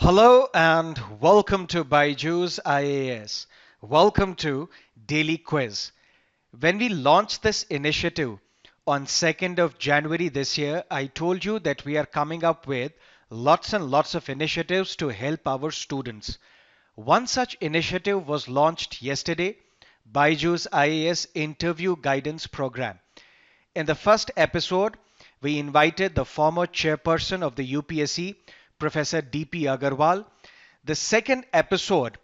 Hello and welcome to Byju's IAS. Welcome to Daily Quiz. When we launched this initiative on 2nd of January this year, I told you that we are coming up with lots and lots of initiatives to help our students. One such initiative was launched yesterday, Byju's IAS Interview Guidance Program. In the first episode, we invited the former chairperson of the UPSC, Professor D.P. Agarwal. The second episode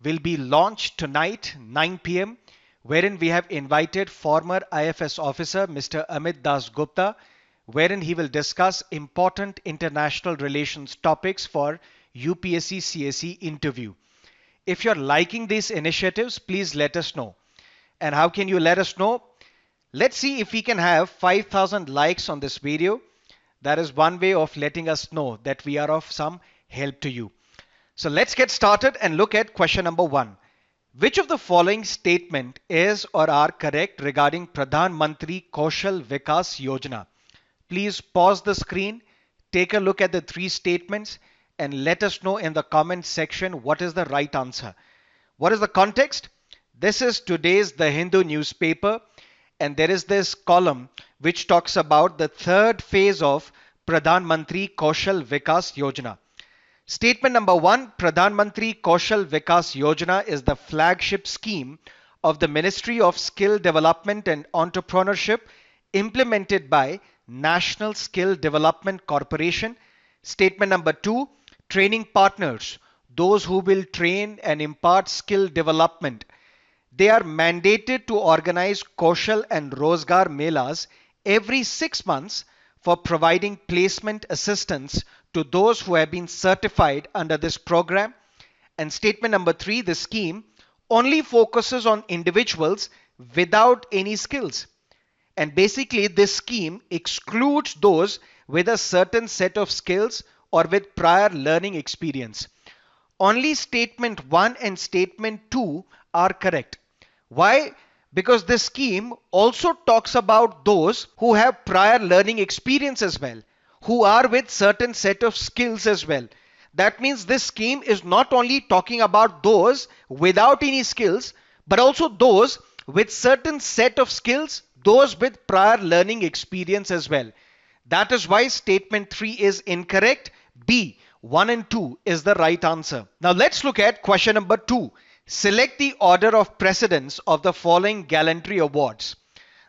will be launched tonight, 9 p.m., wherein we have invited former IFS officer Mr. Amit Das Gupta, wherein he will discuss important international relations topics for UPSC CSE interview. If you're liking these initiatives, please let us know. And how can you let us know? Let's see if we can have 5,000 likes on this video. That is one way of letting us know that we are of some help to you. So let's get started and look at question number 1. Which of the following statement is or are correct regarding Pradhan Mantri Kaushal Vikas Yojana? Please pause the screen, take a look at the three statements and let us know in the comment section what is the right answer. What is the context? This is today's The Hindu newspaper, and there is this column which talks about the third phase of Pradhan Mantri Kaushal Vikas Yojana. Statement number 1, Pradhan Mantri Kaushal Vikas Yojana is the flagship scheme of the Ministry of Skill Development and Entrepreneurship implemented by National Skill Development Corporation. Statement number 2, training partners, those who will train and impart skill development. They are mandated to organize Kaushal and Rozgar Melas every 6 months for providing placement assistance to those who have been certified under this program. And statement number 3, the scheme only focuses on individuals without any skills. And basically this scheme excludes those with a certain set of skills or with prior learning experience. Only statement 1 and statement 2 are correct. Why? Because this scheme also talks about those who have prior learning experience as well, who are with certain set of skills as well. That means this scheme is not only talking about those without any skills, but also those with certain set of skills, those with prior learning experience as well. That is why statement 3 is incorrect. B, 1 and 2 is the right answer. Now let's look at question number 2. Select the order of precedence of the following gallantry awards.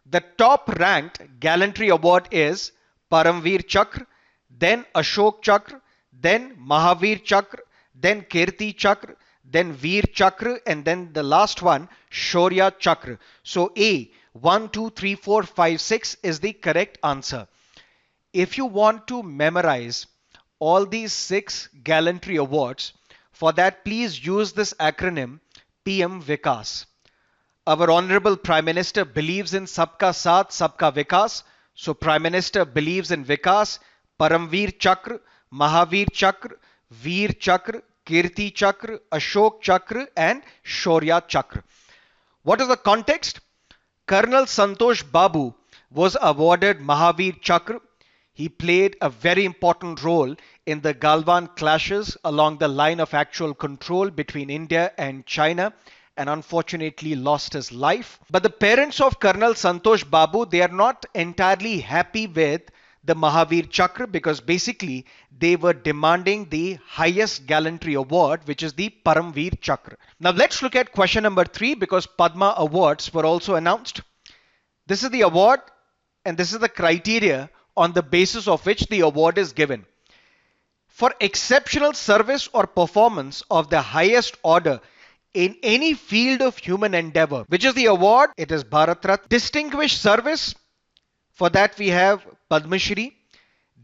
The top ranked gallantry award is Paramveer Chakra, then Ashok Chakra, then Mahavir Chakra, then Kirti Chakra, then Veer Chakra, and then the last one, Shaurya Chakra. So A, 1, 2, 3, 4, 5, 6 is the correct answer. If you want to memorize all these 6 gallantry awards, for that please use this acronym PM Vikas. Our Honorable Prime Minister believes in Sabka Saath, Sabka Vikas. So Prime Minister believes in Vikas, Paramveer Chakra, Mahavir Chakra, Veer Chakra, Kirti Chakra, Ashok Chakra and Shaurya Chakra. What is the context? Colonel Santosh Babu was awarded Mahavir Chakra. He played a very important role in the Galwan clashes along the line of actual control between India and China and unfortunately lost his life. But the parents of Colonel Santosh Babu, they are not entirely happy with the Mahavir Chakra because basically they were demanding the highest gallantry award, which is the Paramveer Chakra. Now let's look at question number 3 because Padma Awards were also announced. This is the award and this is the criteria on the basis of which the award is given. For exceptional service or performance of the highest order in any field of human endeavor. Which is the award? It is Bharat Ratna. Distinguished service, for that we have Padma Shri.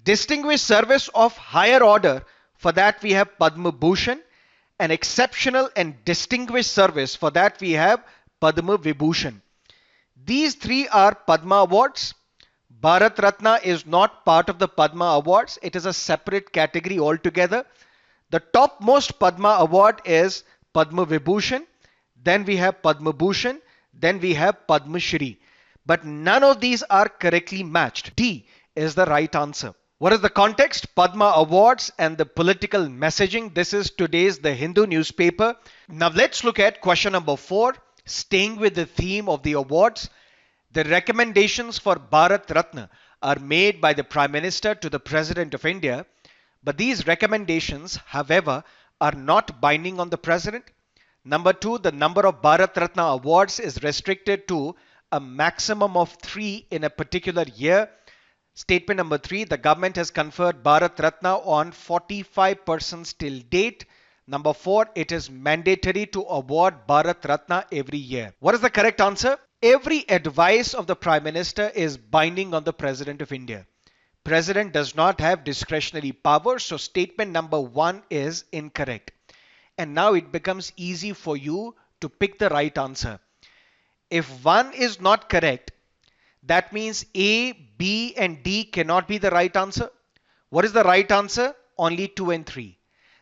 Distinguished service of higher order, for that we have Padma Bhushan. And exceptional and distinguished service, for that we have Padma Vibhushan. These 3 are Padma Awards. Bharat Ratna is not part of the Padma Awards. It is a separate category altogether. The topmost Padma Award is Padma Vibhushan. Then we have Padma Bhushan. Then we have Padma Shri. But none of these are correctly matched. D is the right answer. What is the context? Padma Awards and the political messaging. This is today's The Hindu newspaper. Now let's look at question number 4. Staying with the theme of the awards, the recommendations for Bharat Ratna are made by the Prime Minister to the President of India, but these recommendations, however, are not binding on the President. Number 2, the number of Bharat Ratna awards is restricted to a maximum of 3 in a particular year. Statement number 3, the government has conferred Bharat Ratna on 45 persons till date. Number 4, it is mandatory to award Bharat Ratna every year. What is the correct answer? Every advice of the Prime Minister is binding on the President of India. President does not have discretionary power, so statement number 1 is incorrect. And now it becomes easy for you to pick the right answer. If 1 is not correct, that means A, B and D cannot be the right answer. What is the right answer? Only 2 and 3.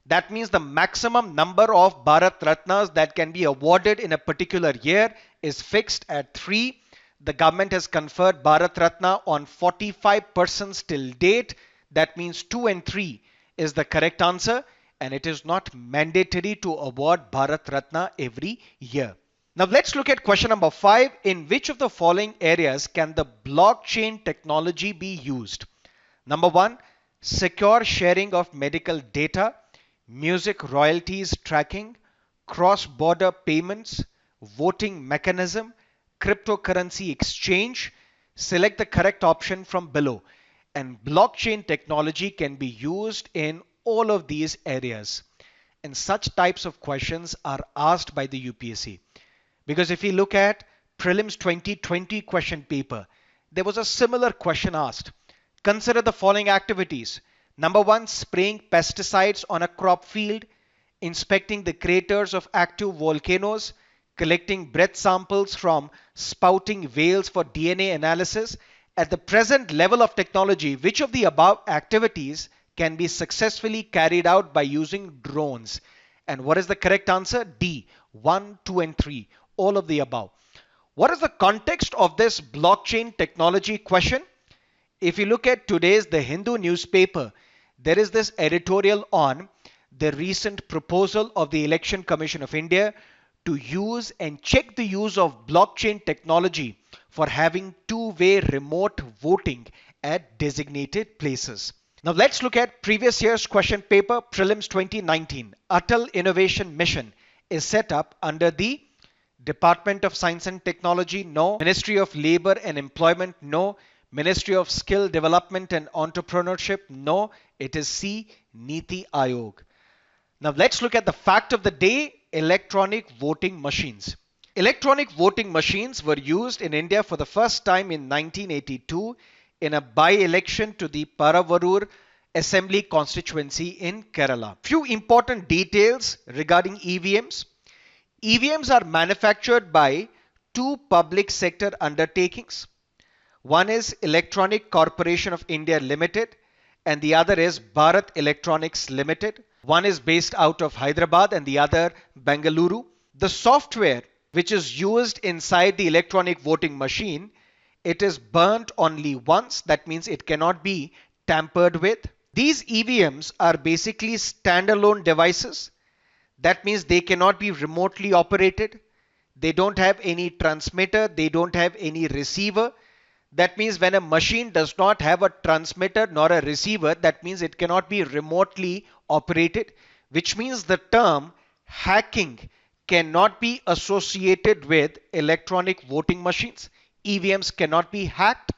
That means the maximum number of Bharat Ratnas that can be awarded in a particular year is fixed at 3. The government has conferred Bharat Ratna on 45 persons till date. That means 2 and 3 is the correct answer, and it is not mandatory to award Bharat Ratna every year. Now let's look at question number 5. In which of the following areas can the blockchain technology be used? Number 1, secure sharing of medical data, music royalties tracking, cross-border payments, voting mechanism, cryptocurrency exchange. Select the correct option from below. And blockchain technology can be used in all of these areas. And such types of questions are asked by the UPSC. Because if you look at Prelims 2020 question paper, there was a similar question asked. Consider the following activities. Number 1, spraying pesticides on a crop field, inspecting the craters of active volcanoes, collecting breath samples from spouting whales for DNA analysis. At the present level of technology, which of the above activities can be successfully carried out by using drones? And what is the correct answer? D, 1, 2 and 3. All of the above. What is the context of this blockchain technology question? If you look at today's The Hindu newspaper, there is this editorial on the recent proposal of the Election Commission of India to use and check the use of blockchain technology for having two-way remote voting at designated places. Now let's look at previous year's question paper, Prelims 2019. Atal Innovation Mission is set up under the Department of Science and Technology, no. Ministry of Labor and Employment, no. Ministry of Skill Development and Entrepreneurship, no. It is C, Niti Aayog. Now let's look at the fact of the day, electronic voting machines. Electronic voting machines were used in India for the first time in 1982 in a by-election to the Paravarur Assembly constituency in Kerala. Few important details regarding EVMs. EVMs are manufactured by two public sector undertakings. One is Electronic Corporation of India Limited and the other is Bharat Electronics Limited. One is based out of Hyderabad and the other Bengaluru. The software which is used inside the electronic voting machine, it is burnt only once. That means it cannot be tampered with. These EVMs are basically standalone devices. That means they cannot be remotely operated. They don't have any transmitter. They don't have any receiver. That means when a machine does not have a transmitter nor a receiver, that means it cannot be remotely operated, which means the term hacking cannot be associated with electronic voting machines. EVMs cannot be hacked.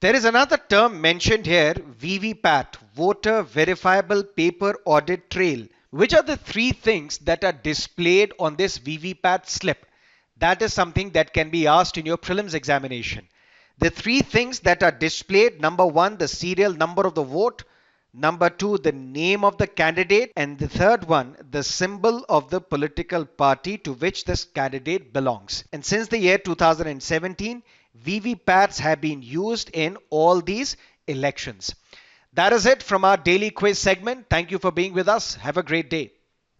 There is another term mentioned here, VVPAT, Voter Verifiable Paper Audit Trail. Which are the three things that are displayed on this VVPAT slip? That is something that can be asked in your prelims examination. The three things that are displayed, number 1, the serial number of the vote. Number 2, the name of the candidate. And the third one, the symbol of the political party to which this candidate belongs. And since the year 2017, VVPATs have been used in all these elections. That is it from our daily quiz segment. Thank you for being with us. Have a great day.